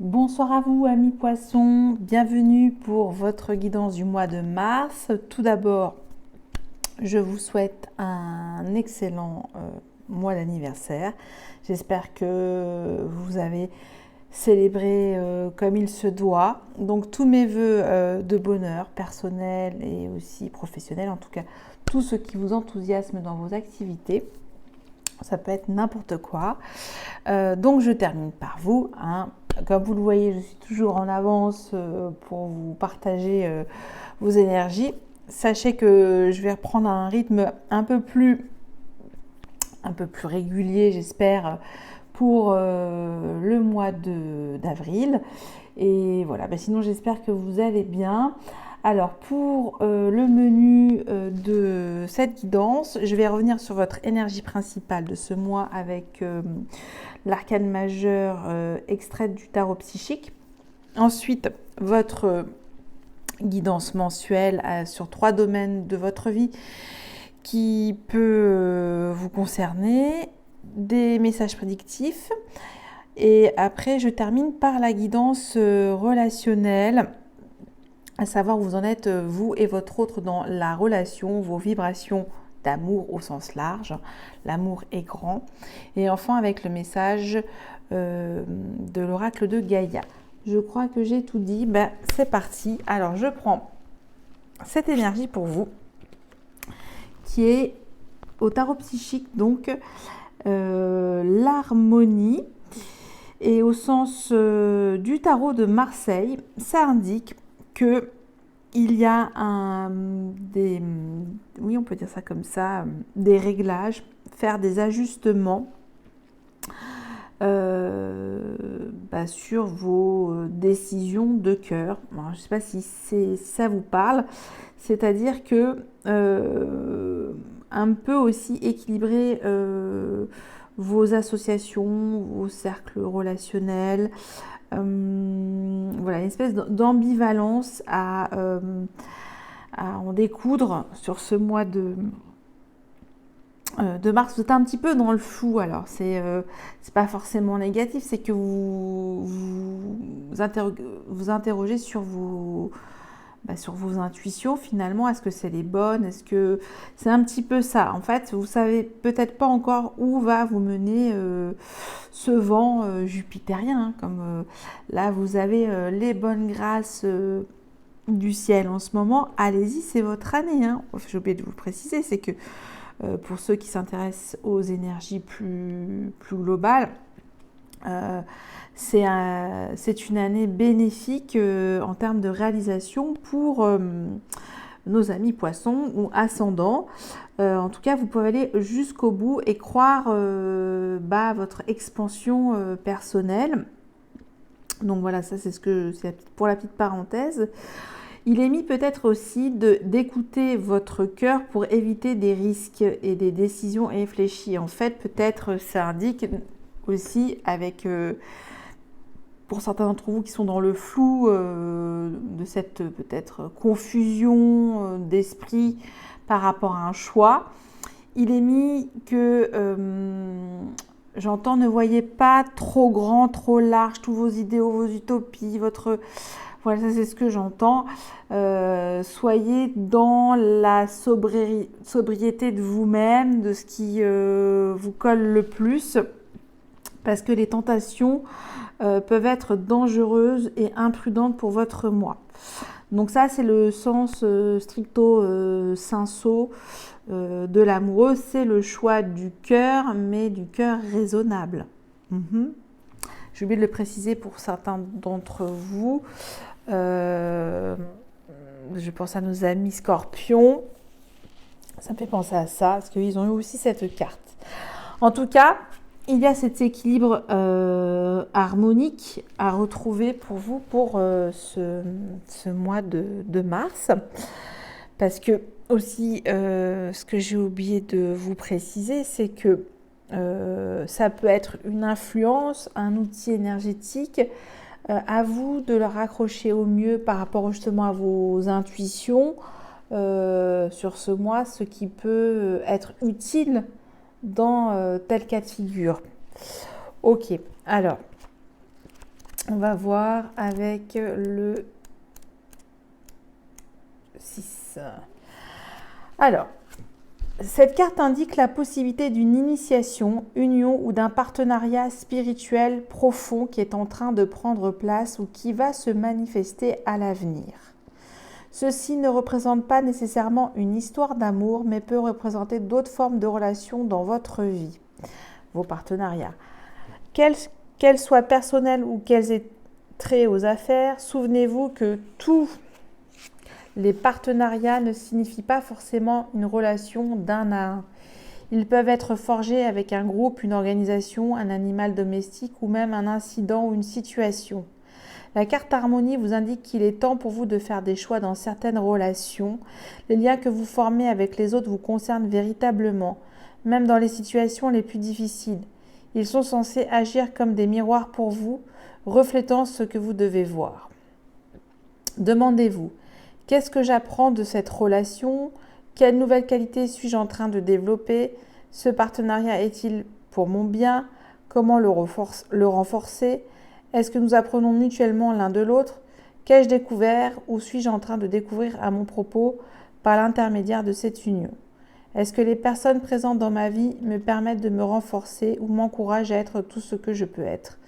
Bonsoir à vous, amis poissons. Bienvenue pour votre guidance du mois de mars. Tout d'abord, je vous souhaite un excellent mois d'anniversaire. J'espère que vous avez célébré comme il se doit. Donc, tous mes voeux de bonheur personnel et aussi professionnel, en tout cas, tout ce qui vous enthousiasme dans vos activités. Ça peut être n'importe quoi. Donc, je termine par vous. Comme vous le voyez, je suis toujours en avance pour vous partager vos énergies. Sachez que je vais reprendre un rythme un peu plus régulier, j'espère, pour le mois d'avril. Et voilà, sinon j'espère que vous allez bien. Alors pour le menu de cette guidance, je vais revenir sur votre énergie principale de ce mois avec l'arcane majeur extraite du tarot psychique. Ensuite, votre guidance mensuelle sur 3 domaines de votre vie qui peut vous concerner, des messages prédictifs. Et après, je termine par la guidance relationnelle, à savoir où vous en êtes, vous et votre autre, dans la relation, vos vibrations d'amour au sens large. L'amour est grand. Et enfin, avec le message de l'oracle de Gaïa. Je crois que j'ai tout dit. C'est parti. Alors, je prends cette énergie pour vous, qui est au tarot psychique, donc l'harmonie. Et au sens du tarot de Marseille, ça indique que il y a oui, on peut dire ça comme ça, des réglages, faire des ajustements sur vos décisions de cœur. Alors, je ne sais pas si ça vous parle, c'est-à-dire que un peu aussi équilibrer vos associations, vos cercles relationnels. Voilà, une espèce d'ambivalence à en découdre sur ce mois de mars. Vous êtes un petit peu dans le flou, alors c'est pas forcément négatif, c'est que vous interrogez sur vos intuitions finalement. Est-ce que c'est les bonnes? Est-ce que c'est un petit peu ça? En fait, vous savez peut-être pas encore où va vous mener ce vent jupitérien, comme là vous avez les bonnes grâces du ciel en ce moment. Allez-y, c'est votre année. J'ai oublié de vous le préciser, c'est que pour ceux qui s'intéressent aux énergies plus globales, c'est une année bénéfique en termes de réalisation pour nos amis poissons ou ascendants. En tout cas, vous pouvez aller jusqu'au bout et croire votre expansion personnelle. Donc voilà, ça c'est pour la petite parenthèse. Il est mis peut-être aussi d'écouter votre cœur pour éviter des risques et des décisions réfléchies. En fait, peut-être ça indique aussi avec pour certains d'entre vous qui sont dans le flou de cette peut-être confusion d'esprit par rapport à un choix, il est mis que j'entends, ne voyez pas trop grand, trop large, tous vos idéaux, vos utopies, voilà, ça c'est ce que j'entends. Soyez dans la sobriété de vous-même, de ce qui vous colle le plus, parce que les tentations peuvent être dangereuses et imprudentes pour votre moi. Donc ça, c'est le sens stricto sensu de l'amoureux. C'est le choix du cœur, mais du cœur raisonnable. J'ai oublié de le préciser pour certains d'entre vous. Je pense à nos amis scorpions. Ça me fait penser à ça, parce qu'ils ont eu aussi cette carte. En tout cas, il y a cet équilibre harmonique à retrouver pour vous pour ce mois de mars. Parce que aussi, ce que j'ai oublié de vous préciser, c'est que ça peut être une influence, un outil énergétique. À vous de le raccrocher au mieux par rapport justement à vos intuitions sur ce mois, ce qui peut être utile dans tel cas de figure. Ok, alors, On va voir avec le 6. Alors, cette carte indique la possibilité d'une initiation, union ou d'un partenariat spirituel profond qui est en train de prendre place ou qui va se manifester à l'avenir. Ceci ne représente pas nécessairement une histoire d'amour, mais peut représenter d'autres formes de relations dans votre vie, vos partenariats. Qu'elles soient personnelles ou qu'elles aient trait aux affaires, souvenez-vous que tous les partenariats ne signifient pas forcément une relation d'un à un. Ils peuvent être forgés avec un groupe, une organisation, un animal domestique ou même un incident ou une situation. La carte harmonie vous indique qu'il est temps pour vous de faire des choix dans certaines relations. Les liens que vous formez avec les autres vous concernent véritablement, même dans les situations les plus difficiles. Ils sont censés agir comme des miroirs pour vous, reflétant ce que vous devez voir. Demandez-vous, qu'est-ce que j'apprends de cette relation? Quelle nouvelle qualité suis-je en train de développer? Ce partenariat est-il pour mon bien? Comment le renforcer? Est-ce que nous apprenons mutuellement l'un de l'autre? Qu'ai-je découvert ou suis-je en train de découvrir à mon propos par l'intermédiaire de cette union? Est-ce que les personnes présentes dans ma vie me permettent de me renforcer ou m'encouragent à être tout ce que je peux être?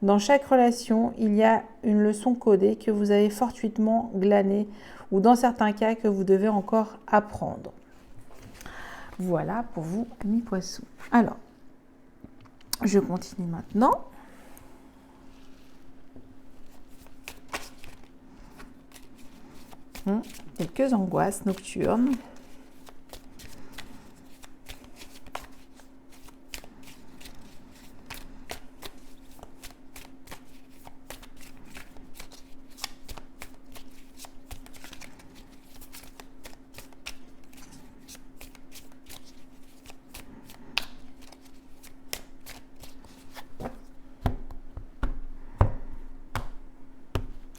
Dans chaque relation, il y a une leçon codée que vous avez fortuitement glanée ou dans certains cas que vous devez encore apprendre. Voilà pour vous, amis poissons. Alors, je continue maintenant. Quelques angoisses nocturnes.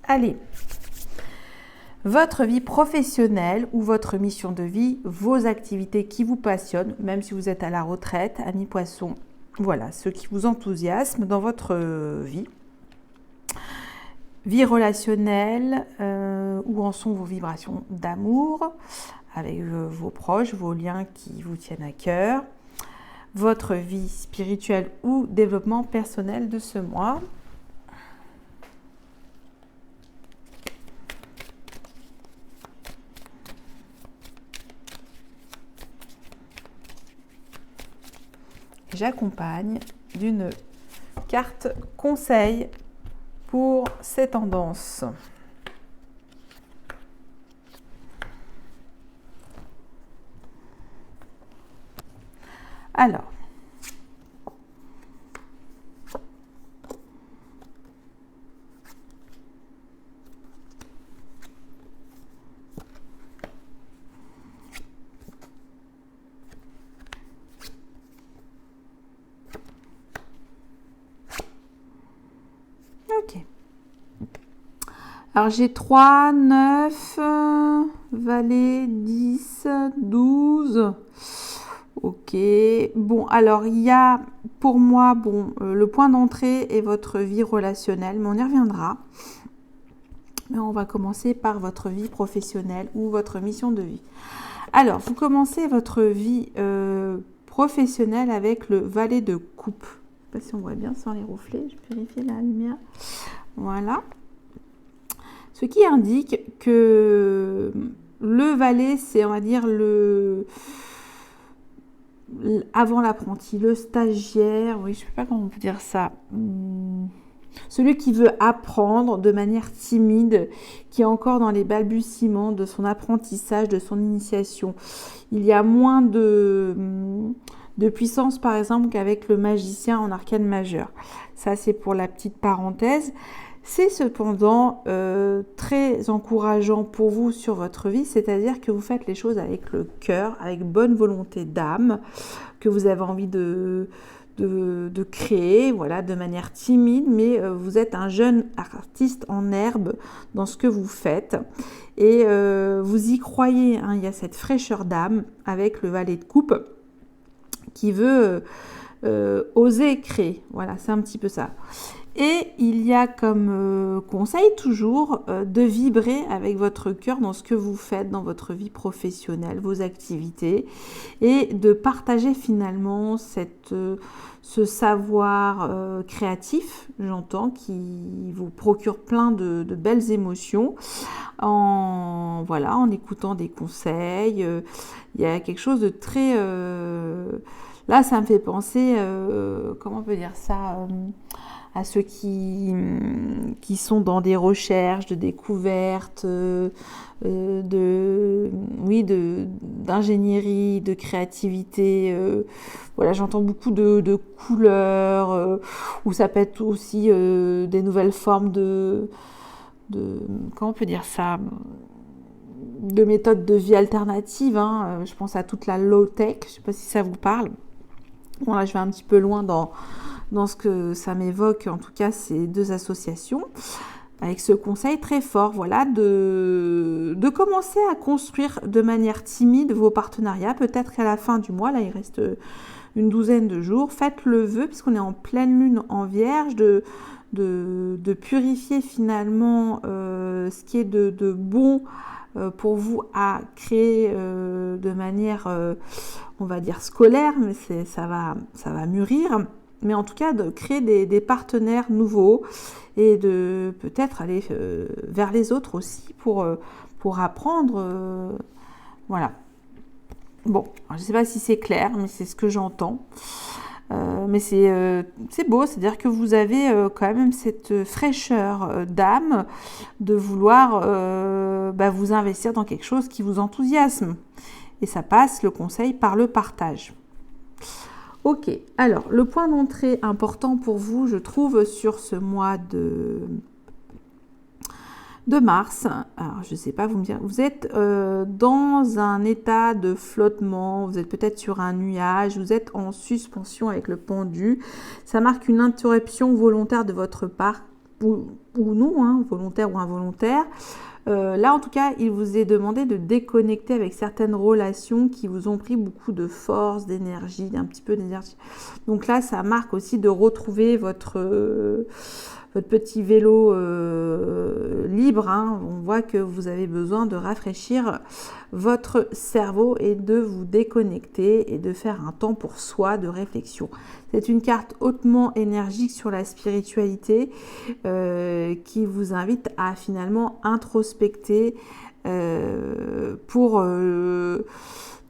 Allez, votre vie professionnelle ou votre mission de vie, vos activités qui vous passionnent, même si vous êtes à la retraite, amis poissons, voilà, ce qui vous enthousiasme dans votre vie. Vie relationnelle, où en sont vos vibrations d'amour avec vos proches, vos liens qui vous tiennent à cœur. Votre vie spirituelle ou développement personnel de ce mois. J'accompagne d'une carte conseil pour ces tendances. Alors, ok. Alors j'ai 3, 9, valet, 10, 12. Ok. Bon, alors il y a pour moi, le point d'entrée est votre vie relationnelle, mais on y reviendra. Mais on va commencer par votre vie professionnelle ou votre mission de vie. Alors, vous commencez votre vie professionnelle avec le valet de coupe. Je ne sais pas si on voit bien sans les reflets. Je vais vérifier la lumière. Voilà. Ce qui indique que le valet, c'est, on va dire, avant l'apprenti, le stagiaire, oui, je ne sais pas comment on peut dire ça. Celui qui veut apprendre de manière timide, qui est encore dans les balbutiements de son apprentissage, de son initiation. Il y a moins de puissance, par exemple, qu'avec le magicien en arcane majeur. Ça, c'est pour la petite parenthèse. C'est cependant très encourageant pour vous sur votre vie, c'est-à-dire que vous faites les choses avec le cœur, avec bonne volonté d'âme, que vous avez envie de créer, voilà, de manière timide, mais vous êtes un jeune artiste en herbe dans ce que vous faites et vous y croyez, hein, il y a cette fraîcheur d'âme avec le valet de coupe qui veut oser créer, voilà, c'est un petit peu ça. Et il y a comme conseil toujours de vibrer avec votre cœur dans ce que vous faites dans votre vie professionnelle, vos activités, et de partager finalement ce savoir créatif, j'entends, qui vous procure plein de belles émotions en écoutant des conseils. Il y a quelque chose de très... là, ça me fait penser, comment on peut dire ça à ceux qui sont dans des recherches, de découvertes, d'ingénierie, de créativité. Voilà, j'entends beaucoup de couleurs, ou ça peut être aussi des nouvelles formes comment on peut dire ça, de méthodes de vie alternatives. Je pense à toute la low-tech, je ne sais pas si ça vous parle. Bon, là, je vais un petit peu loin dans ce que ça m'évoque, en tout cas ces deux associations, avec ce conseil très fort, voilà, de commencer à construire de manière timide vos partenariats, peut-être qu'à la fin du mois, là il reste une douzaine de jours, faites le vœu, puisqu'on est en pleine lune en Vierge, de purifier finalement ce qui est de bon pour vous à créer de manière, on va dire scolaire, mais ça va mûrir. Mais en tout cas, de créer des partenaires nouveaux et de peut-être aller vers les autres aussi pour apprendre. Voilà. Bon, je ne sais pas si c'est clair, mais c'est ce que j'entends. Mais c'est beau, c'est-à-dire que vous avez quand même cette fraîcheur d'âme de vouloir vous investir dans quelque chose qui vous enthousiasme. Et ça passe, le conseil, par le partage. Ok, alors le point d'entrée important pour vous, je trouve, sur ce mois de mars, alors je ne sais pas, vous me direz, vous êtes dans un état de flottement, vous êtes peut-être sur un nuage, vous êtes en suspension avec le pendu, ça marque une interruption volontaire de votre part, ou non, volontaire ou involontaire. Là, en tout cas, il vous est demandé de déconnecter avec certaines relations qui vous ont pris beaucoup de force, d'énergie, un petit peu d'énergie. Donc là, ça marque aussi de retrouver votre petit vélo libre. On voit que vous avez besoin de rafraîchir votre cerveau et de vous déconnecter et de faire un temps pour soi de réflexion. C'est une carte hautement énergique sur la spiritualité qui vous invite à finalement introspecter pour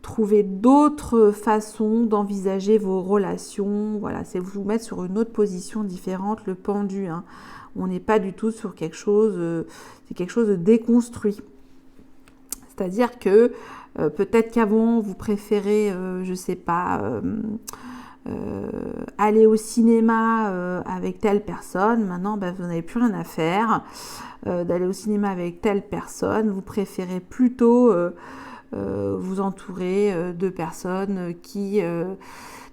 trouver d'autres façons d'envisager vos relations. Voilà, c'est vous mettre sur une autre position différente, le pendu. On n'est pas du tout sur quelque chose, c'est quelque chose de déconstruit. C'est-à-dire que peut-être qu'avant, vous préférez, je ne sais pas, aller au cinéma avec telle personne. Maintenant, vous n'avez plus rien à faire d'aller au cinéma avec telle personne. Vous préférez plutôt vous entourer de personnes qui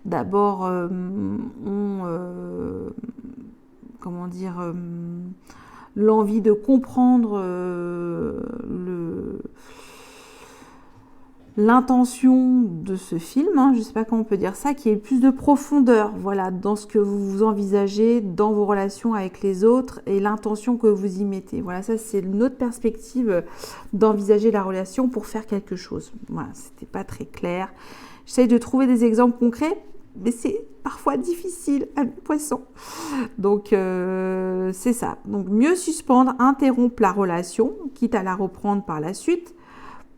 d'abord ont l'envie de comprendre l'intention de ce film, je ne sais pas comment on peut dire ça, qui est plus de profondeur, voilà, dans ce que vous envisagez, dans vos relations avec les autres et l'intention que vous y mettez. Voilà, ça c'est une autre perspective d'envisager la relation pour faire quelque chose. Voilà, c'était pas très clair. J'essaye de trouver des exemples concrets, mais c'est parfois difficile à mes poissons. Donc c'est ça. Donc mieux suspendre, interrompre la relation, quitte à la reprendre par la suite,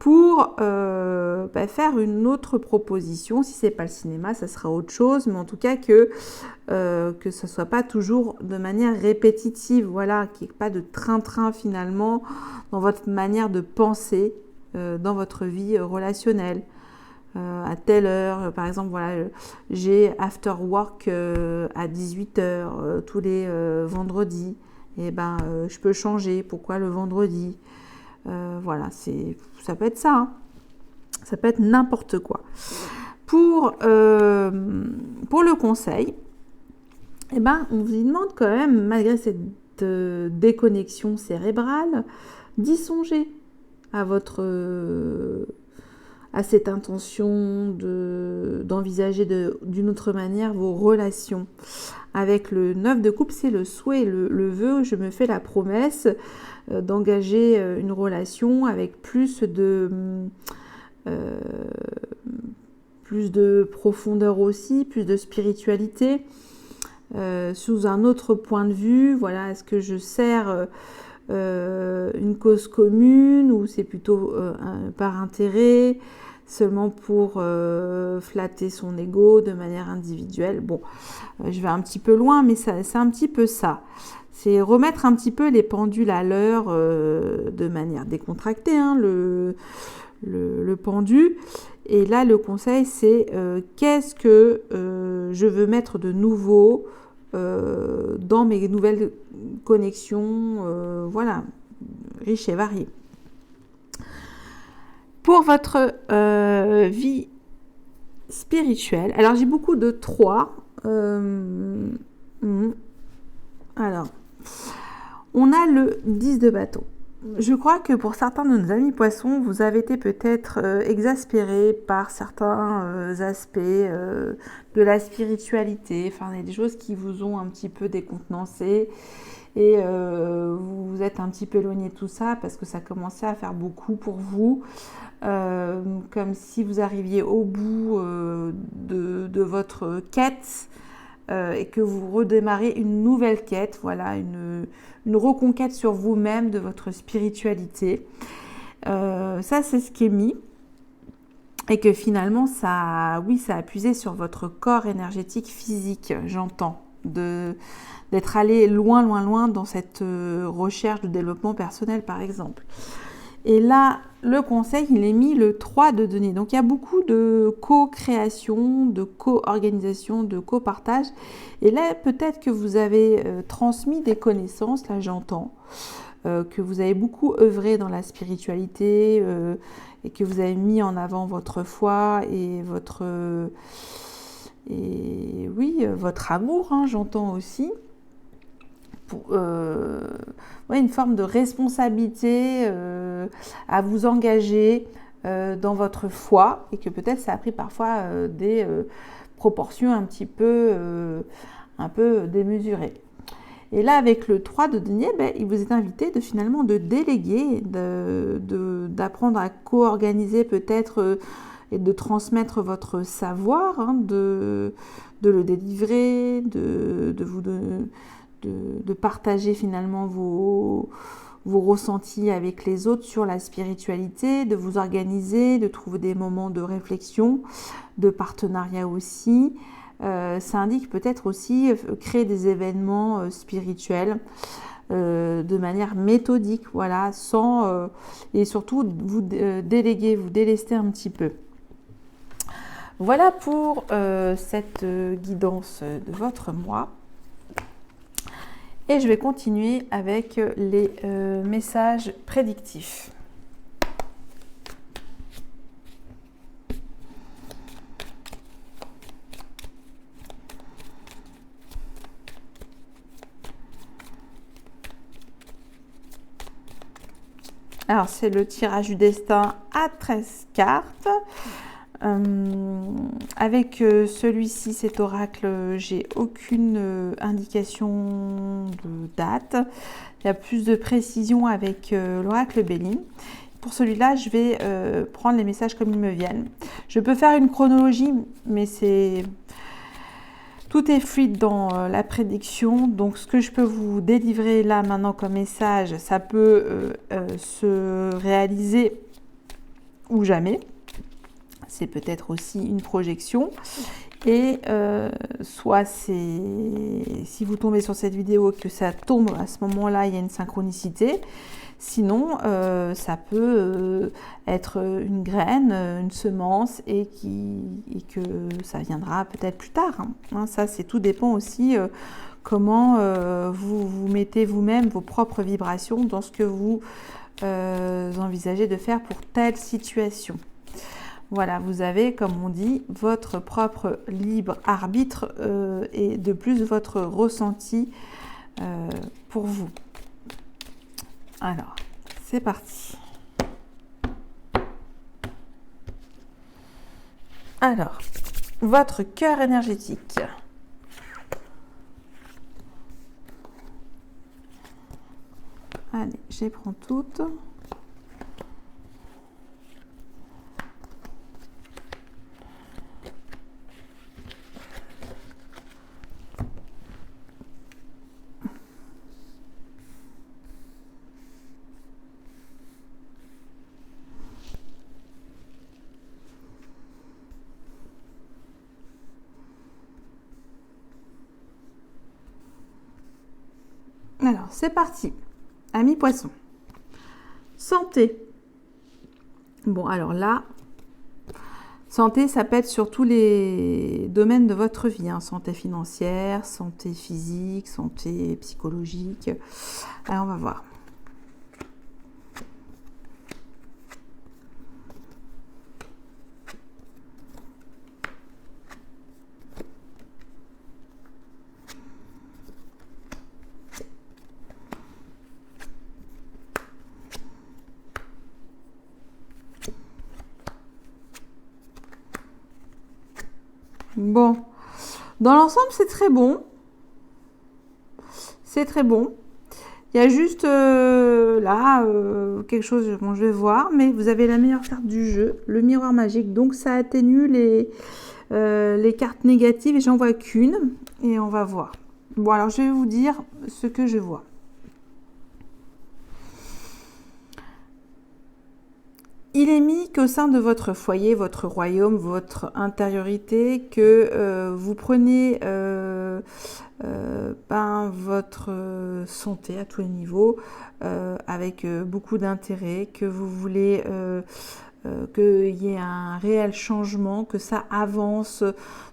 pour faire une autre proposition. Si c'est pas le cinéma, ça sera autre chose, mais en tout cas que ce soit pas toujours de manière répétitive, voilà, qu'il n'y ait pas de train-train finalement dans votre manière de penser dans votre vie relationnelle. À telle heure, par exemple, voilà, j'ai after work à 18h tous les vendredis, et je peux changer, pourquoi le vendredi? Voilà, ça peut être ça, ça peut être n'importe quoi. Pour le conseil, on vous demande quand même, malgré cette déconnexion cérébrale, d'y songer à à cette intention d'envisager d'une autre manière vos relations. Avec le 9 de coupe, c'est le souhait, le vœu. Je me fais la promesse d'engager une relation avec plus de profondeur aussi, plus de spiritualité, sous un autre point de vue. Voilà, est-ce que je sers une cause commune ou c'est plutôt par intérêt, seulement pour flatter son ego de manière individuelle. Bon, je vais un petit peu loin, mais c'est un petit peu ça. C'est remettre un petit peu les pendules à l'heure de manière décontractée, hein, le pendu. Et là, le conseil, c'est qu'est-ce que je veux mettre de nouveau dans mes nouvelles connexions, voilà, riches et variées. Pour votre vie spirituelle, alors j'ai beaucoup de 3. Alors, on a le 10 de bâton. Je crois que pour certains de nos amis poissons, vous avez été peut-être exaspérés par certains aspects de la spiritualité. Enfin, il y a des choses qui vous ont un petit peu décontenancé et vous vous êtes un petit peu éloigné de tout ça parce que ça commençait à faire beaucoup pour vous. Comme si vous arriviez au bout de votre quête et que vous redémarrez une nouvelle quête, voilà, une reconquête sur vous-même de votre spiritualité. Ça, c'est ce qui est mis. Et que finalement, ça a puisé sur votre corps énergétique physique, j'entends, d'être allé loin dans cette recherche de développement personnel, par exemple. Et là, le conseil, il est mis le 3 de denier. Donc, il y a beaucoup de co-création, de co-organisation, de co-partage. Et là, peut-être que vous avez transmis des connaissances, là j'entends, que vous avez beaucoup œuvré dans la spiritualité et que vous avez mis en avant votre foi et votre amour, hein, j'entends aussi. Une forme de responsabilité à vous engager dans votre foi et que peut-être ça a pris parfois des proportions un peu démesurées. Et là, avec le 3 de denier, il vous est invité finalement de déléguer, d'apprendre à co-organiser peut-être et de transmettre votre savoir, hein, de le délivrer, de partager finalement vos ressentis avec les autres sur la spiritualité, de vous organiser, de trouver des moments de réflexion, de partenariat aussi. Ça indique peut-être aussi créer des événements spirituels de manière méthodique, voilà, sans et surtout vous déléguer, vous délester un petit peu. Voilà pour cette guidance de votre mois. Et je vais continuer avec les messages prédictifs. Alors, c'est le tirage du destin à 13 cartes. Avec celui-ci, cet oracle, j'ai aucune indication de date. Il y a plus de précision avec l'oracle Béline. Pour celui-là, je vais prendre les messages comme ils me viennent. Je peux faire une chronologie, mais tout est fluide dans la prédiction. Donc, ce que je peux vous délivrer là maintenant comme message, ça peut se réaliser ou jamais. C'est peut-être aussi une projection. Et soit si vous tombez sur cette vidéo que ça tombe à ce moment-là, il y a une synchronicité. Sinon, ça peut être une graine, une semence et que ça viendra peut-être plus tard. Hein, ça, tout dépend aussi comment vous mettez vous-même vos propres vibrations dans ce que vous envisagez de faire pour telle situation. Voilà, vous avez, comme on dit, votre propre libre arbitre et de plus votre ressenti pour vous. Alors, c'est parti. Alors, votre cœur énergétique. Allez, je les prends toutes. Alors, c'est parti. Amis poissons. Santé. Bon, alors là, santé, ça peut être sur tous les domaines de votre vie. Hein. Santé financière, santé physique, santé psychologique. Alors, on va voir. Bon, dans l'ensemble, c'est très bon. C'est très bon. Il y a juste là quelque chose, bon, je vais voir, mais vous avez la meilleure carte du jeu, le miroir magique. Donc, ça atténue les cartes négatives et j'en vois qu'une. Et on va voir. Bon, alors, je vais vous dire ce que je vois. Il est mis qu'au sein de votre foyer, votre royaume, votre intériorité, que vous prenez votre santé à tous les niveaux avec beaucoup d'intérêt, que vous voulez qu'il y ait un réel changement, que ça avance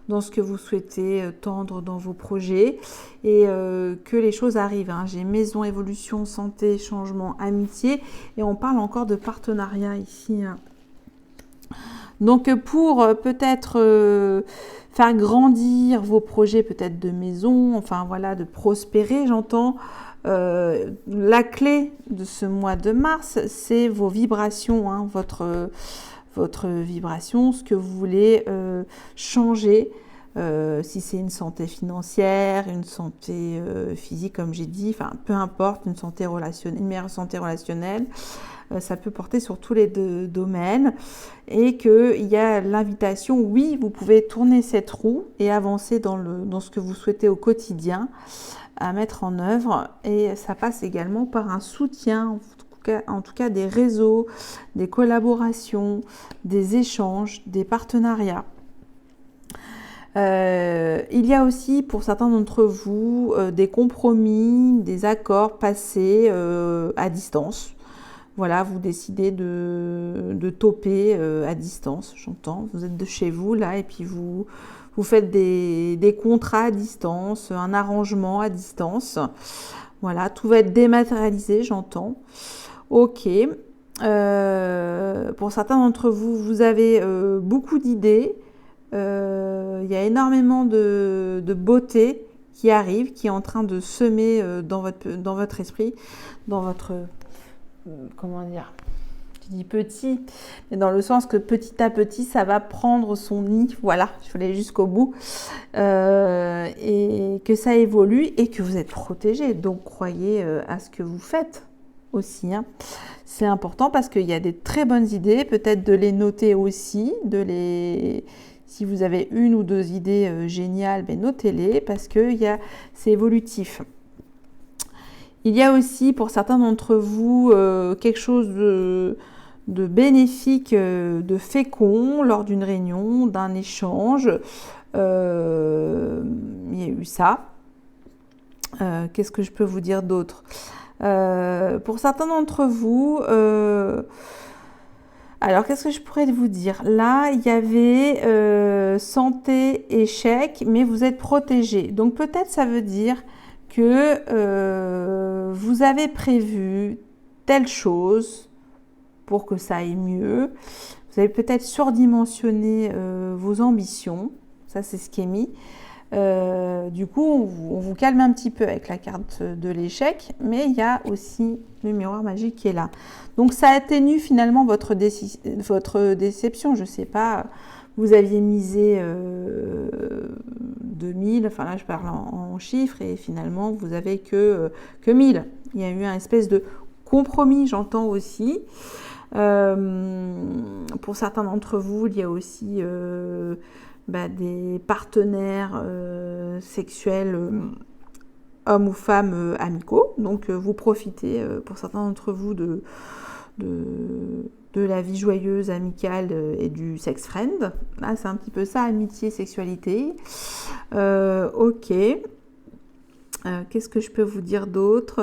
dans ce que vous souhaitez tendre dans vos projets et que les choses arrivent. Hein. J'ai maison, évolution, santé, changement, amitié et on parle encore de partenariat ici. Hein. Donc pour peut-être faire grandir vos projets peut-être de maison, enfin voilà, de prospérer, j'entends. La clé de ce mois de mars, c'est vos vibrations, hein, votre vibration, ce que vous voulez changer. Si c'est une santé financière, une santé physique, comme j'ai dit, enfin peu importe, une santé relationnelle, une meilleure santé relationnelle, ça peut porter sur tous les deux domaines et qu'il y a l'invitation, oui, vous pouvez tourner cette roue et avancer dans ce que vous souhaitez au quotidien à mettre en œuvre et ça passe également par un soutien, en tout cas des réseaux, des collaborations, des échanges, des partenariats. Il y a aussi pour certains d'entre vous des compromis, des accords passés à distance. Voilà, vous décidez de toper à distance, j'entends. Vous êtes de chez vous là et puis vous faites des contrats à distance, un arrangement à distance. Voilà, tout va être dématérialisé, j'entends. Ok. Pour certains d'entre vous, vous avez beaucoup d'idées. Il y a énormément de beauté qui arrive, qui est en train de semer dans votre esprit, dans votre... comment dire, je dis petit, mais dans le sens que petit à petit, ça va prendre son nid. Voilà, je voulais jusqu'au bout. Et que ça évolue et que vous êtes protégé. Donc, croyez à ce que vous faites aussi. Hein. C'est important parce qu'il y a des très bonnes idées. Peut-être de les noter aussi, si vous avez une ou deux idées géniales, ben notez-les parce que c'est évolutif. Il y a aussi pour certains d'entre vous quelque chose de bénéfique, de fécond lors d'une réunion, d'un échange. Il y a eu ça. Qu'est-ce que je peux vous dire d'autre ? Pour certains d'entre vous, alors qu'est-ce que je pourrais vous dire ? Là, il y avait santé, échec, mais vous êtes protégé. Donc peut-être ça veut dire que vous avez prévu telle chose pour que ça aille mieux. Vous avez peut-être surdimensionné vos ambitions. Ça, c'est ce qui est mis. Du coup, on vous calme un petit peu avec la carte de l'échec, mais il y a aussi le miroir magique qui est là. Donc, ça atténue finalement votre déception. Je ne sais pas vous aviez misé 2000, enfin là je parle en chiffres, et finalement vous avez que 1000. Il y a eu un espèce de compromis, j'entends aussi. Pour certains d'entre vous, il y a aussi des partenaires sexuels, hommes ou femmes amicaux. Donc vous profitez, pour certains d'entre vous, de la vie joyeuse, amicale et du sex friend. Là, c'est un petit peu ça, amitié, sexualité. Ok. Qu'est-ce que je peux vous dire d'autre?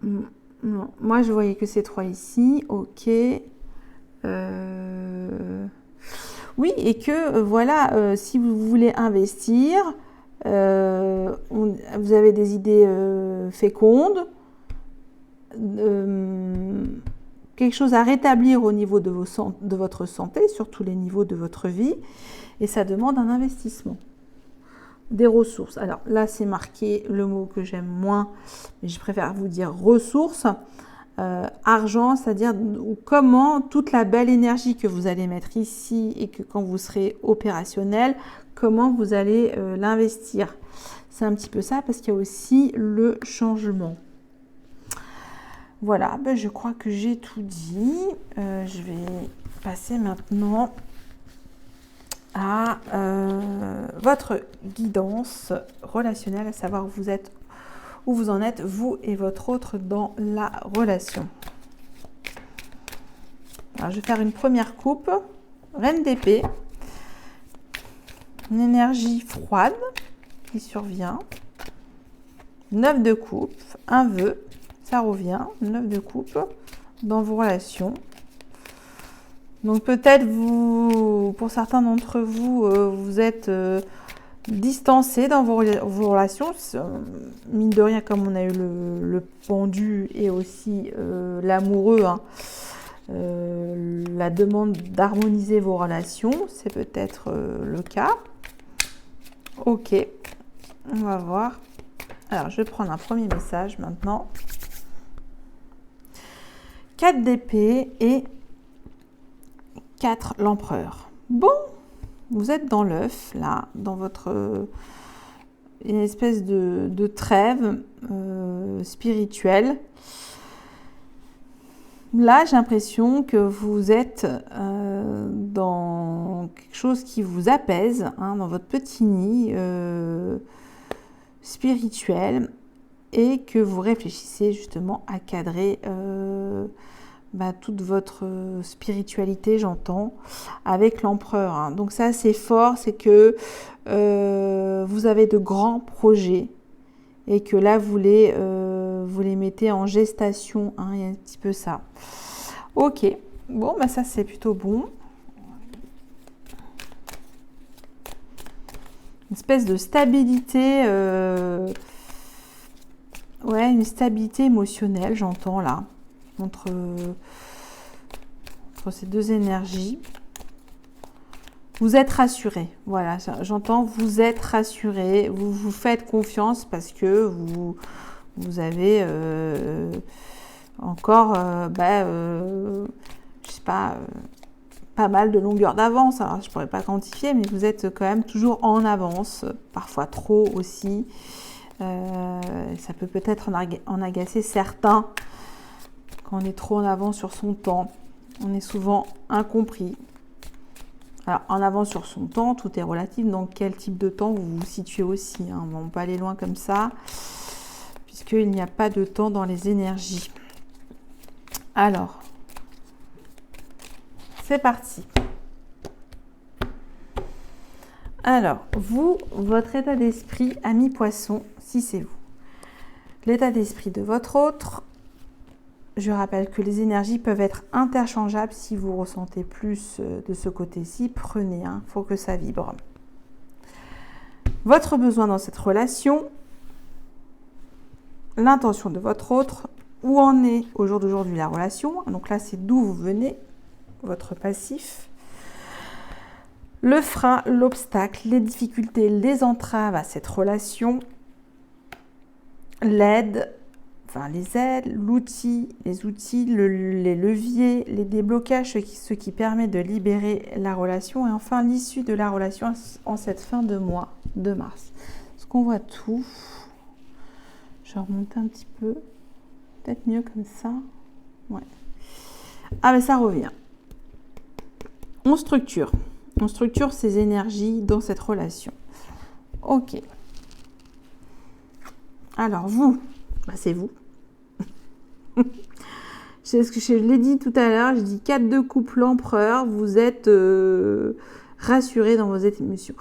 Non. Moi, je voyais que ces 3 ici. Ok. Oui, et que voilà, si vous voulez investir, vous avez des idées fécondes, quelque chose à rétablir au niveau de votre santé, sur tous les niveaux de votre vie, et ça demande un investissement, des ressources. Alors là, c'est marqué le mot que j'aime moins, mais je préfère vous dire ressources. Argent, c'est-à-dire comment toute la belle énergie que vous allez mettre ici et que quand vous serez opérationnel, comment vous allez l'investir. C'est un petit peu ça, parce qu'il y a aussi le changement. Voilà, je crois que j'ai tout dit. Je vais passer maintenant à votre guidance relationnelle, à savoir où vous en êtes, vous et votre autre, dans la relation. Alors, je vais faire une première coupe. Reine d'épée. Une énergie froide qui survient. 9 de coupe. Un vœu. Ça revient. 9 de coupe dans vos relations. Donc peut-être pour certains d'entre vous, vous êtes distancé dans vos relations. Mine de rien, comme on a eu le pendu et aussi l'amoureux, hein, la demande d'harmoniser vos relations, c'est peut-être le cas. Ok, on va voir. Alors, je vais prendre un premier message maintenant. 4 d'épée et 4 l'empereur. Bon, vous êtes dans l'œuf, là, dans votre une espèce de trêve spirituelle. Là, j'ai l'impression que vous êtes dans quelque chose qui vous apaise, hein, dans votre petit nid spirituel, et que vous réfléchissez justement à cadrer toute votre spiritualité, j'entends, avec l'empereur. Hein. Donc ça, c'est fort, c'est que vous avez de grands projets et que là, vous les mettez en gestation. Hein, il y a un petit peu ça. Ok, bon, ça, c'est plutôt bon. Une espèce de stabilité, une stabilité émotionnelle, j'entends là. Entre ces deux énergies. Vous êtes rassuré. Voilà, j'entends, vous êtes rassuré. Vous vous faites confiance parce que vous avez encore, je sais pas, pas mal de longueur d'avance. Alors, je pourrais pas quantifier, mais vous êtes quand même toujours en avance, parfois trop aussi. Ça peut peut-être en agacer certains. Quand on est trop en avance sur son temps, on est souvent incompris. Alors, en avance sur son temps, tout est relatif. Dans quel type de temps vous vous situez aussi, hein. On ne va pas aller loin comme ça, puisqu'il n'y a pas de temps dans les énergies. Alors, c'est parti. Alors, votre état d'esprit, ami poisson, si c'est vous. L'état d'esprit de votre autre. Je rappelle que les énergies peuvent être interchangeables. Si vous ressentez plus de ce côté-ci, prenez, il faut que ça vibre. Votre besoin dans cette relation, l'intention de votre autre, où en est au jour d'aujourd'hui la relation. Donc là, c'est d'où vous venez, votre passif. Le frein, l'obstacle, les difficultés, les entraves à cette relation, l'aide. les aides, les outils, les leviers, les déblocages, ce qui permet de libérer la relation et enfin l'issue de la relation en cette fin de mois de mars. Est-ce qu'on voit tout? Je vais remonter un petit peu, peut-être mieux comme ça. Ouais. Ah ben ça revient. On structure ces énergies dans cette relation. Ok. Alors vous, c'est vous. C'est ce que je l'ai dit tout à l'heure, je dis 4 de coupe, l'empereur, vous êtes rassuré dans vos émotions.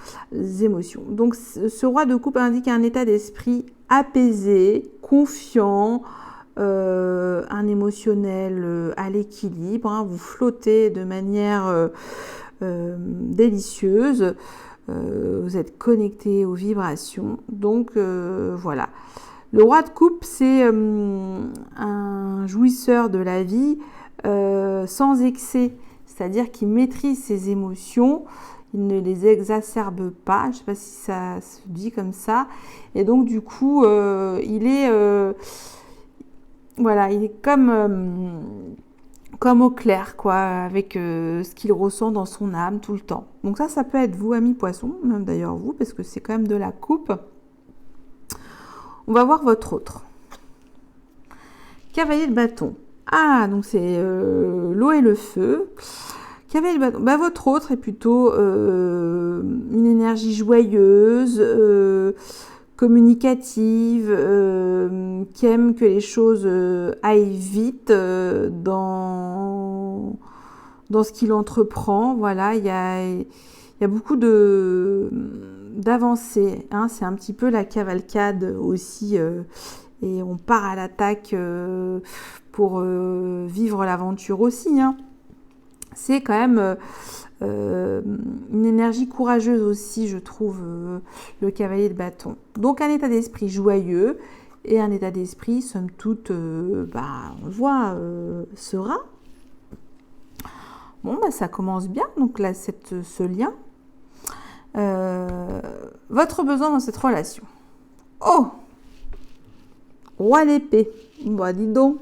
Donc ce roi de coupe indique un état d'esprit apaisé, confiant, un émotionnel à l'équilibre, hein, vous flottez de manière délicieuse, vous êtes connecté aux vibrations, donc voilà. Le roi de coupe, c'est un jouisseur de la vie sans excès, c'est-à-dire qu'il maîtrise ses émotions, il ne les exacerbe pas, je ne sais pas si ça se dit comme ça, et donc du coup, il est comme au clair, quoi, avec ce qu'il ressent dans son âme tout le temps. Donc ça peut être vous, amis poissons, même d'ailleurs vous, parce que c'est quand même de la coupe. On va voir votre autre. Cavalier de bâton. Ah, donc c'est l'eau et le feu. Cavalier de bâton. Votre autre est plutôt une énergie joyeuse, communicative, qui aime que les choses aillent vite dans ce qu'il entreprend. Voilà, il y a beaucoup d'avancées, hein. C'est un petit peu la cavalcade aussi, et on part à l'attaque pour vivre l'aventure aussi, hein. C'est quand même une énergie courageuse aussi, je trouve, le cavalier de bâton. Donc un état d'esprit joyeux et un état d'esprit, somme toute, on voit, serein. Bon, ça commence bien, donc là, ce lien. Votre besoin dans cette relation. Oh, roi d'épée. Dis donc.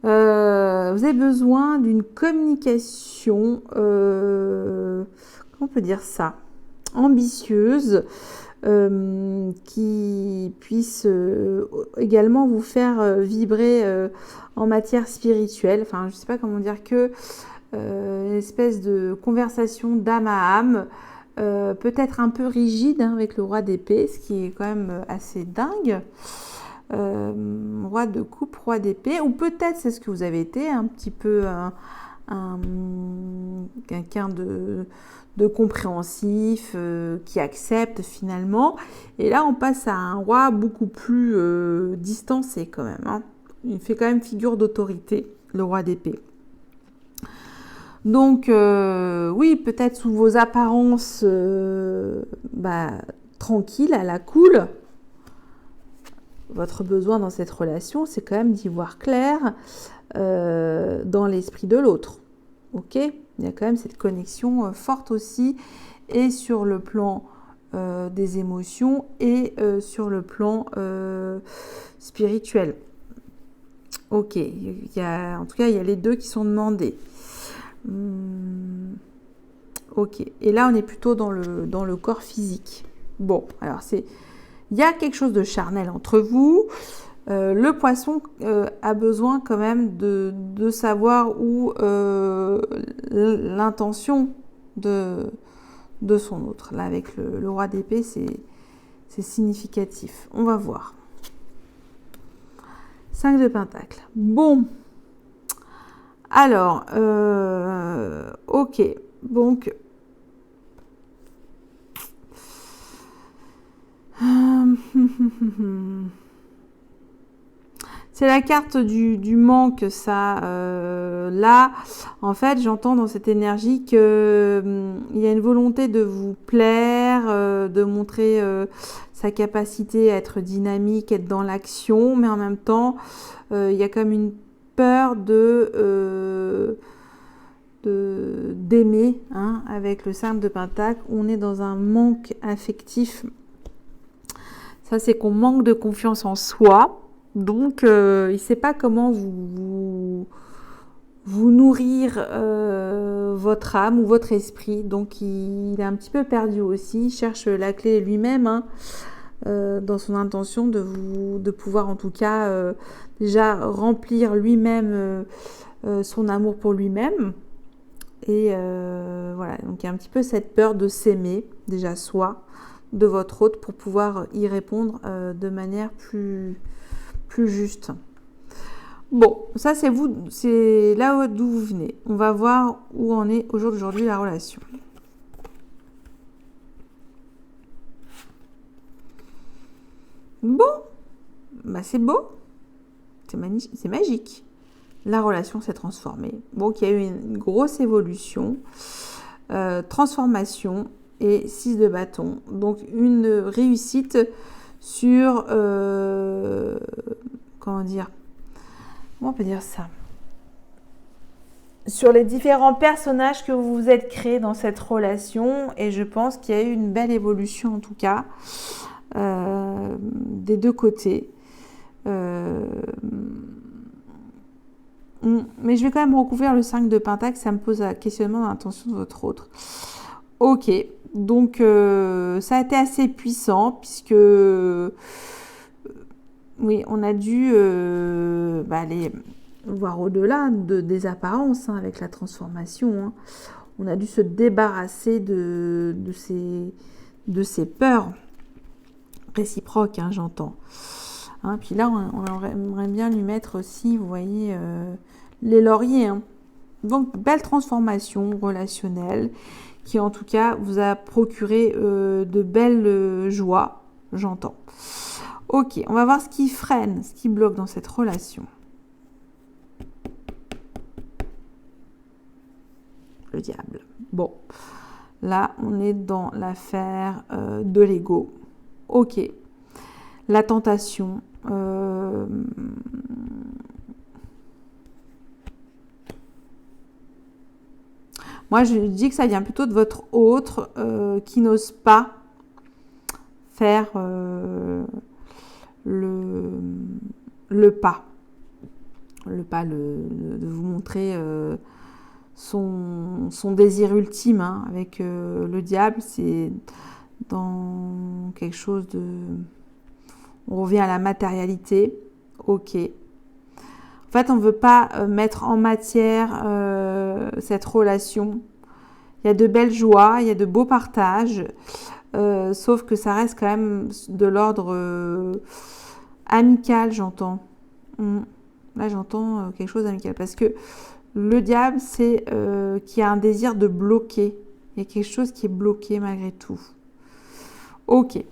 Vous avez besoin d'une communication, comment on peut dire ça, ambitieuse, qui puisse également vous faire vibrer en matière spirituelle. Enfin, je ne sais pas comment dire, que une espèce de conversation d'âme à âme, peut-être un peu rigide, hein, avec le roi d'épée, ce qui est quand même assez dingue. Roi de coupe, roi d'épée, ou peut-être c'est ce que vous avez été, un petit peu quelqu'un de compréhensif, qui accepte finalement. Et là, on passe à un roi beaucoup plus distancé quand même, hein. Il fait quand même figure d'autorité, le roi d'épée. Donc, oui, peut-être sous vos apparences tranquilles, à la cool. Votre besoin dans cette relation, c'est quand même d'y voir clair dans l'esprit de l'autre. Ok ? Il y a quand même cette connexion forte aussi, et sur le plan des émotions et sur le plan spirituel. Ok, en tout cas, il y a les deux qui sont demandés. Ok, et là, on est plutôt dans le corps physique. Bon, alors il y a quelque chose de charnel entre vous. Le poisson a besoin quand même de savoir où l'intention de son autre. Là, avec le roi d'épée, c'est significatif. On va voir. 5 de pentacles. Bon. Alors, ok. Donc, c'est la carte du manque, ça. Là, en fait, j'entends dans cette énergie que il y a une volonté de vous plaire, de montrer sa capacité à être dynamique, être dans l'action, mais en même temps, il y a comme une peur d'aimer, hein, avec le 5 de Pentacle. On est dans un manque affectif. Ça, c'est qu'on manque de confiance en soi. Donc, il ne sait pas comment vous nourrir votre âme ou votre esprit. Donc, il est un petit peu perdu aussi. Il cherche la clé lui-même, hein, dans son intention de pouvoir en tout cas déjà remplir lui-même son amour pour lui-même. Et voilà, donc il y a un petit peu cette peur de s'aimer déjà soi, de votre autre, pour pouvoir y répondre de manière plus juste. Bon, ça c'est vous, c'est là d'où vous venez. On va voir où en est au jour d'aujourd'hui la relation. Bon, bah c'est beau, c'est magique. La relation s'est transformée. Bon, il y a eu une grosse évolution, transformation et 6 de bâton. Donc une réussite sur, comment on peut dire ça, sur les différents personnages que vous vous êtes créés dans cette relation. Et je pense qu'il y a eu une belle évolution en tout cas des deux côtés. Mais je vais quand même recouvrir le 5 de Pentacle, ça me pose un questionnement dans l'intention de votre autre. Ok, donc ça a été assez puissant puisque oui, on a dû aller voir au-delà des apparences, hein, avec la transformation. Hein. On a dû se débarrasser de ces peurs réciproques, hein, j'entends. Hein, puis là, on aimerait bien lui mettre aussi, vous voyez, les lauriers. Hein. Donc, belle transformation relationnelle qui, en tout cas, vous a procuré de belles joies, j'entends. Ok, on va voir ce qui freine, ce qui bloque dans cette relation. Le diable. Bon, là, on est dans l'affaire de l'ego. Ok. La tentation. Moi, je dis que ça vient plutôt de votre autre qui n'ose pas faire le pas. Le pas de vous montrer son désir ultime, hein, avec le diable. C'est dans quelque chose de... On revient à la matérialité. Ok. En fait, on ne veut pas mettre en matière cette relation. Il y a de belles joies, il y a de beaux partages, sauf que ça reste quand même de l'ordre amical, j'entends. Là, j'entends quelque chose d'amical. Parce que le diable, c'est qu'il y a un désir de bloquer. Il y a quelque chose qui est bloqué malgré tout. Ok.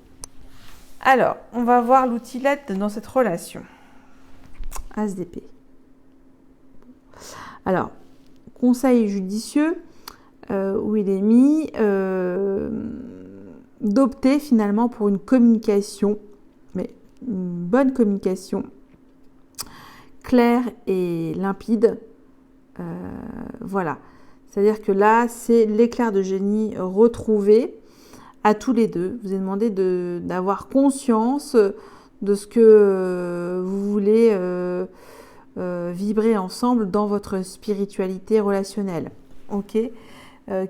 Alors, on va voir l'outilette dans cette relation. As d'épée. Alors, conseil judicieux, où il est mis d'opter finalement pour une communication, mais une bonne communication claire et limpide. Voilà. C'est-à-dire que là, c'est l'éclair de génie retrouvé à tous les deux. Vous est demandé d'avoir conscience de ce que vous voulez vibrer ensemble dans votre spiritualité relationnelle. Ok.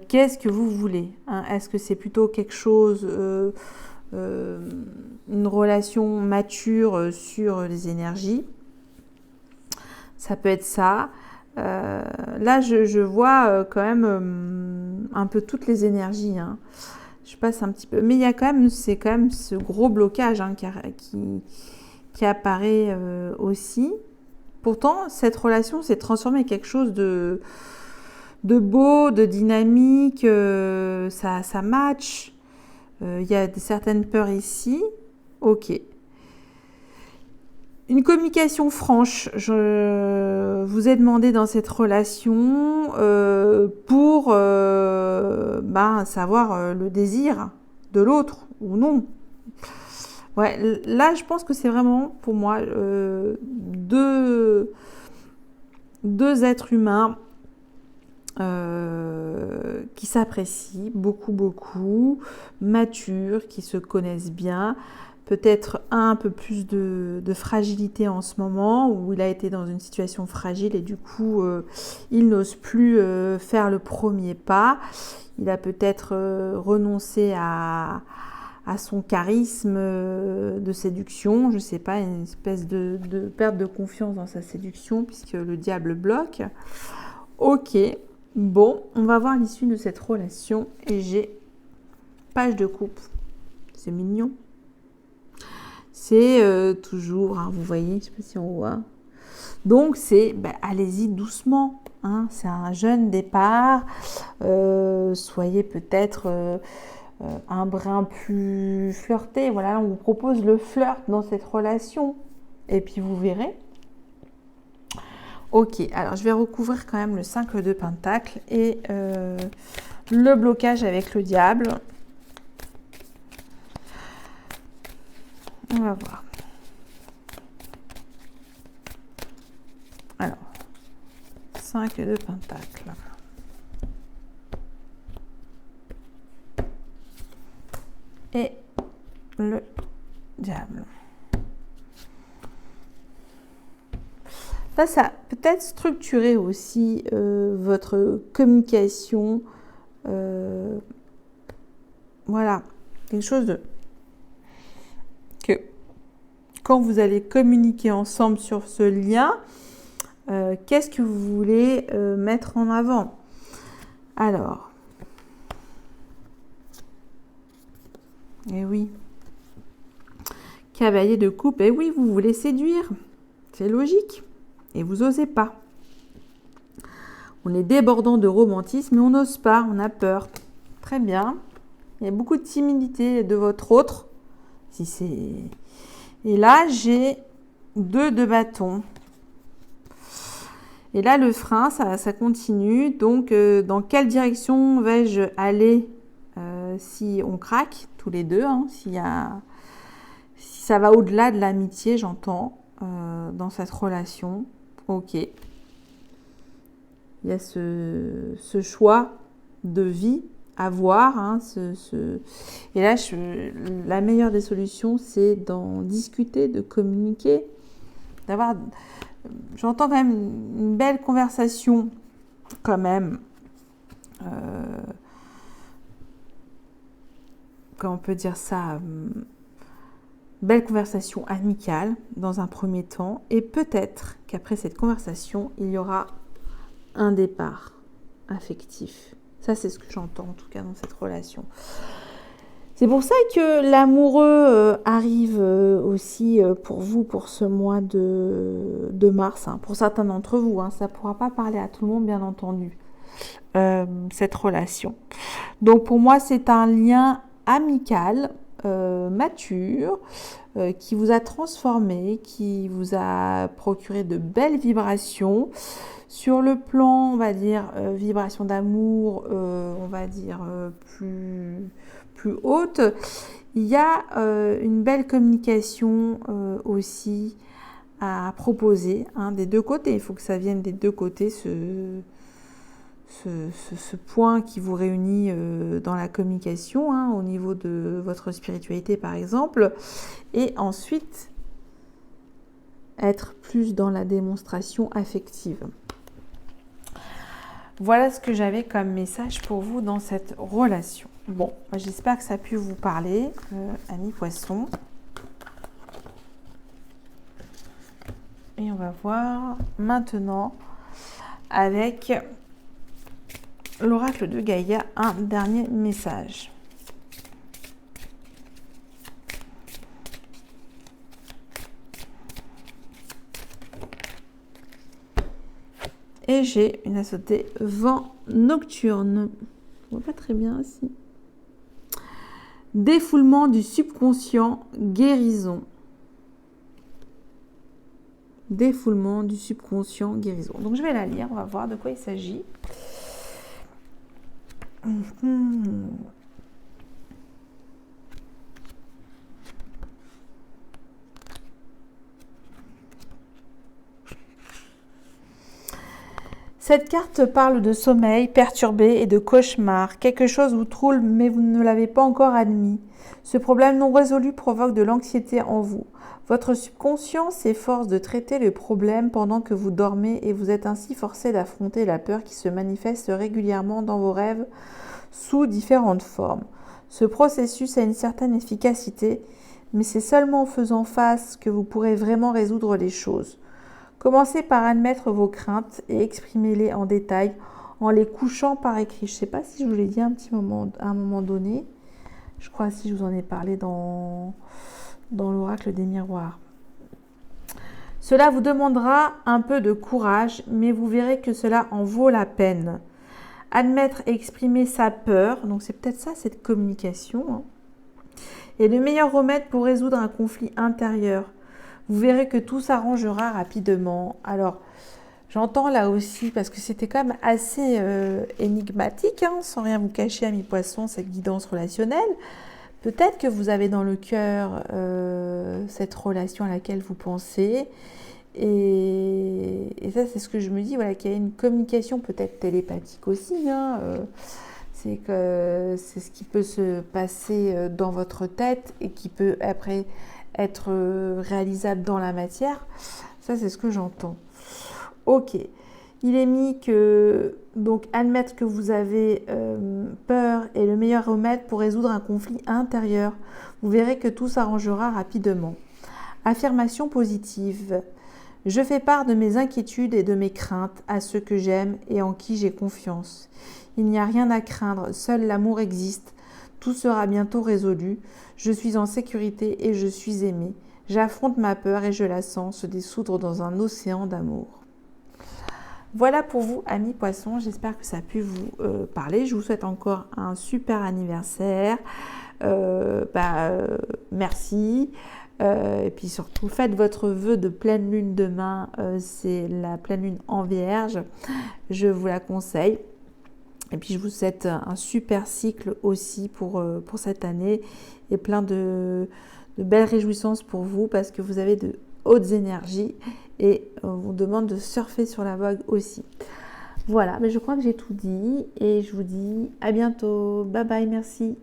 Qu'est-ce que vous voulez, hein? Est-ce que c'est plutôt quelque chose, une relation mature sur les énergies? Ça peut être ça. Là, je vois quand même un peu toutes les énergies. Hein. Je passe un petit peu, mais il y a quand même, c'est quand même ce gros blocage, hein, qui apparaît aussi. Pourtant, cette relation s'est transformée en quelque chose de beau, de dynamique, ça match. Il y a certaines peurs ici. Ok. Une communication franche, je vous ai demandé dans cette relation pour savoir le désir de l'autre ou non. Ouais, là, je pense que c'est vraiment pour moi deux êtres humains qui s'apprécient beaucoup, matures, qui se connaissent bien. peut-être un peu plus de fragilité en ce moment, où il a été dans une situation fragile et du coup, il n'ose plus faire le premier pas. Il a peut-être renoncé à son charisme de séduction, je ne sais pas, une espèce de perte de confiance dans sa séduction, puisque le diable bloque. Ok, bon, on va voir l'issue de cette relation, et j'ai page de coupe. C'est mignon. C'est toujours, hein, vous voyez, je ne sais pas si on voit. Donc c'est, allez-y doucement, hein, c'est un jeune départ. Soyez peut-être un brin plus flirté. Voilà, on vous propose le flirt dans cette relation. Et puis vous verrez. Ok, alors je vais recouvrir quand même le 5 de Pentacle et le blocage avec le diable. On va voir. Alors, 5 de Pentacle. Et le diable. Là, ça peut-être structurer aussi votre communication. Voilà, quelque chose de... que quand vous allez communiquer ensemble sur ce lien, qu'est-ce que vous voulez mettre en avant? Alors, eh oui, cavalier de coupe, eh oui, vous voulez séduire, c'est logique, et vous n'osez pas. On est débordant de romantisme, mais on n'ose pas, on a peur. Très bien, il y a beaucoup de timidité de votre autre. Si c'est... Et là, j'ai 2 de bâton. Et là, le frein, ça continue. Donc, dans quelle direction vais-je aller si on craque tous les deux, hein, si ça va au-delà de l'amitié, j'entends, dans cette relation. Ok. Il y a ce choix de vie à voir. Hein, Et là, la meilleure des solutions, c'est d'en discuter, de communiquer, d'avoir... J'entends quand même une belle conversation, quand même. Comment on peut dire ça, belle conversation amicale dans un premier temps. Et peut-être qu'après cette conversation, il y aura un départ affectif. Ça, c'est ce que j'entends, en tout cas, dans cette relation. C'est pour ça que l'amoureux arrive aussi pour vous, pour ce mois de mars. Hein. Pour certains d'entre vous, hein, ça ne pourra pas parler à tout le monde, bien entendu, cette relation. Donc, pour moi, c'est un lien amical, mature, qui vous a transformé, qui vous a procuré de belles vibrations. Sur le plan, on va dire, vibration d'amour, on va dire, plus haute, il y a une belle communication aussi à proposer, hein, des deux côtés. Il faut que ça vienne des deux côtés, ce point qui vous réunit dans la communication, hein, au niveau de votre spiritualité par exemple, et ensuite être plus dans la démonstration affective. Voilà ce que j'avais comme message pour vous dans cette relation. Bon, j'espère que ça a pu vous parler, amis poissons. Et on va voir maintenant avec l'oracle de Gaïa un dernier message. Et j'ai une associée vent nocturne. On voit pas très bien ici. Défoulement du subconscient, guérison. Défoulement du subconscient, guérison. Donc je vais la lire, on va voir de quoi il s'agit. Cette carte parle de sommeil perturbé et de cauchemar. Quelque chose vous trouble mais vous ne l'avez pas encore admis. Ce problème non résolu provoque de l'anxiété en vous. Votre subconscient s'efforce de traiter le problème pendant que vous dormez et vous êtes ainsi forcé d'affronter la peur qui se manifeste régulièrement dans vos rêves sous différentes formes. Ce processus a une certaine efficacité, mais c'est seulement en faisant face que vous pourrez vraiment résoudre les choses. Commencez par admettre vos craintes et exprimez-les en détail en les couchant par écrit. Je ne sais pas si je vous l'ai dit à un moment donné. Je crois si je vous en ai parlé dans l'oracle des miroirs. Cela vous demandera un peu de courage, mais vous verrez que cela en vaut la peine. Admettre et exprimer sa peur, donc c'est peut-être ça cette communication, est le meilleur remède pour résoudre un conflit intérieur. Vous verrez que tout s'arrangera rapidement. Alors, j'entends là aussi, parce que c'était quand même assez énigmatique, sans rien vous cacher, amis poissons, cette guidance relationnelle. Peut-être que vous avez dans le cœur cette relation à laquelle vous pensez. Et ça, c'est ce que je me dis, voilà, qu'il y a une communication peut-être télépathique aussi. C'est ce qui peut se passer dans votre tête et qui peut après être réalisable dans la matière. Ça, c'est ce que j'entends. Ok. Il est mis que, donc, admettre que vous avez peur est le meilleur remède pour résoudre un conflit intérieur. Vous verrez que tout s'arrangera rapidement. Affirmation positive. Je fais part de mes inquiétudes et de mes craintes à ceux que j'aime et en qui j'ai confiance. Il n'y a rien à craindre, seul l'amour existe. Tout sera bientôt résolu. Je suis en sécurité et je suis aimée. J'affronte ma peur et je la sens se dissoudre dans un océan d'amour. Voilà pour vous, amis poissons. J'espère que ça a pu vous parler. Je vous souhaite encore un super anniversaire. Merci. Et puis surtout, faites votre vœu de pleine lune demain. C'est la pleine lune en Vierge. Je vous la conseille. Et puis, je vous souhaite un super cycle aussi pour cette année et plein de belles réjouissances pour vous parce que vous avez de hautes énergies et on vous demande de surfer sur la vague aussi. Voilà, mais je crois que j'ai tout dit et je vous dis à bientôt. Bye bye, merci.